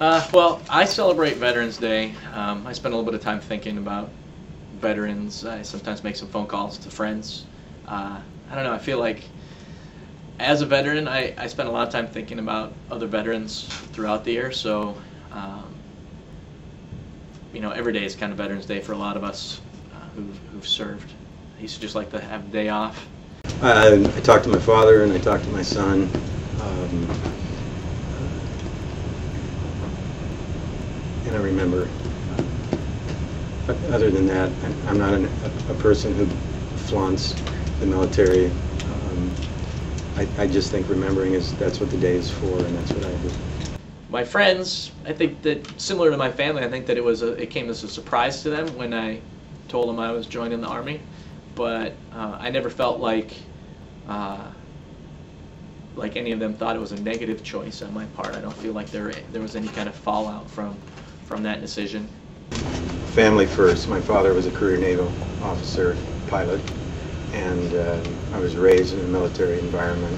Well, I celebrate Veterans Day. I spend a little bit of time thinking about veterans. I sometimes make some phone calls to friends. I don't know, I feel like as a veteran, I spend a lot of time thinking about other veterans throughout the year. So, you know, every day is kind of Veterans Day for a lot of us who've served. I used to just like to have a day off. I talked to my father and I talked to my son. And I remember, but other than that, I'm not a person who flaunts the military. I just think remembering that's what the day is for, and that's what I do. My friends, I think that similar to my family, I think that it came as a surprise to them when I told them I was joining the Army. But I never felt like any of them thought it was a negative choice on my part. I don't feel like there was any kind of fallout from that decision. Family first. My father was a career naval officer, pilot, and I was raised in a military environment.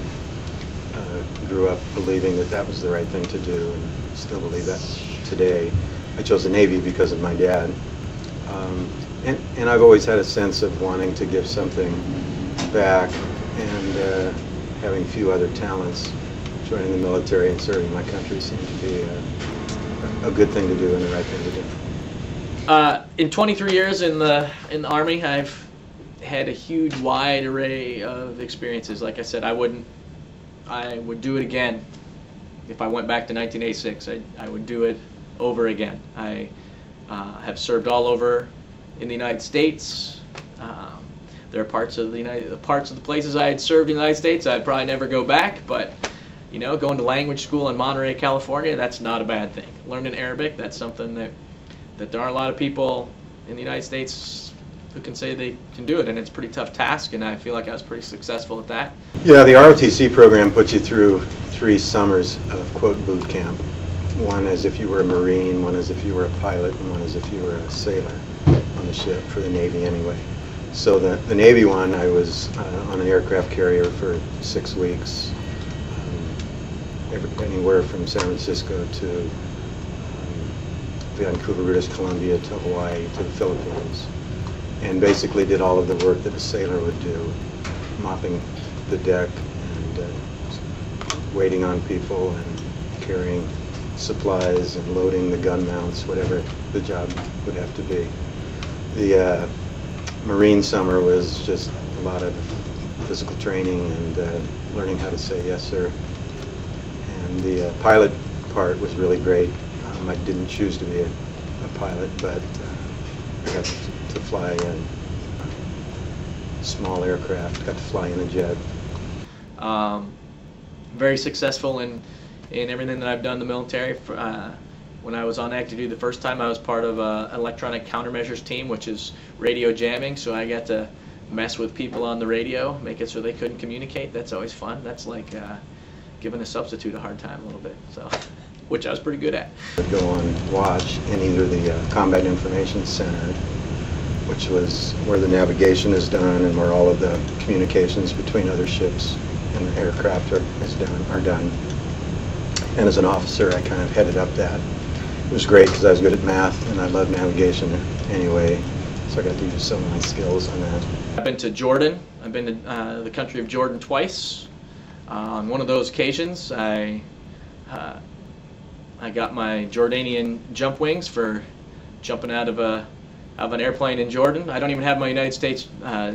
Grew up believing that was the right thing to do, and still believe that today. I chose the Navy because of my dad. And I've always had a sense of wanting to give something back, and having few other talents. Joining the military and serving my country seemed to be a good thing to do and the right thing to do. In 23 years in the Army, I've had a huge, wide array of experiences. Like I said, I would do it again. If I went back to 1986, I would do it over again. I have served all over in the United States. There are parts of the places I had served in the United States I'd probably never go back, but you know, going to language school in Monterey, California, that's not a bad thing. Learning Arabic, that's something that there aren't a lot of people in the United States who can say they can do it, and it's a pretty tough task, and I feel like I was pretty successful at that. Yeah, the ROTC program puts you through 3 summers of quote boot camp. One is if you were a Marine, one is if you were a pilot, and one is if you were a sailor on the ship, for the Navy anyway. So the Navy one, I was on an aircraft carrier for 6 weeks, anywhere from San Francisco to Vancouver, British Columbia, to Hawaii, to the Philippines, and basically did all of the work that a sailor would do, mopping the deck and waiting on people and carrying supplies and loading the gun mounts, whatever the job would have to be. The Marine summer was just a lot of physical training and learning how to say yes, sir. And the pilot part was really great. I didn't choose to be a pilot, but I got to fly in small aircraft, got to fly in a jet. Very successful in everything that I've done in the military. When I was on active duty the first time, I was part of an electronic countermeasures team, which is radio jamming, so I got to mess with people on the radio, make it so they couldn't communicate. That's always fun. That's like giving a substitute a hard time a little bit, so which I was pretty good at. I'd go on watch in either the Combat Information Center, which was where the navigation is done and where all of the communications between other ships and the aircraft are done. And as an officer, I kind of headed up that. It was great because I was good at math and I loved navigation anyway, so I got to use some of my skills on that. I've been to Jordan. I've been to the country of Jordan twice. On one of those occasions, I got my Jordanian jump wings for jumping out of an airplane in Jordan. I don't even have my United States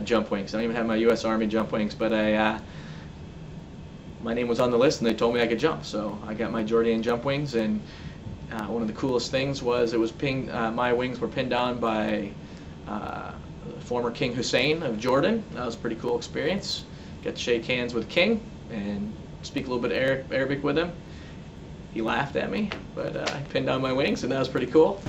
jump wings. I don't even have my U.S. Army jump wings, but my name was on the list and they told me I could jump, so I got my Jordanian jump wings. And one of the coolest things was my wings were pinned on by former King Hussein of Jordan. That was a pretty cool experience. Got to shake hands with King and speak a little bit of Arabic with him. He laughed at me, but I pinned on my wings, and that was pretty cool.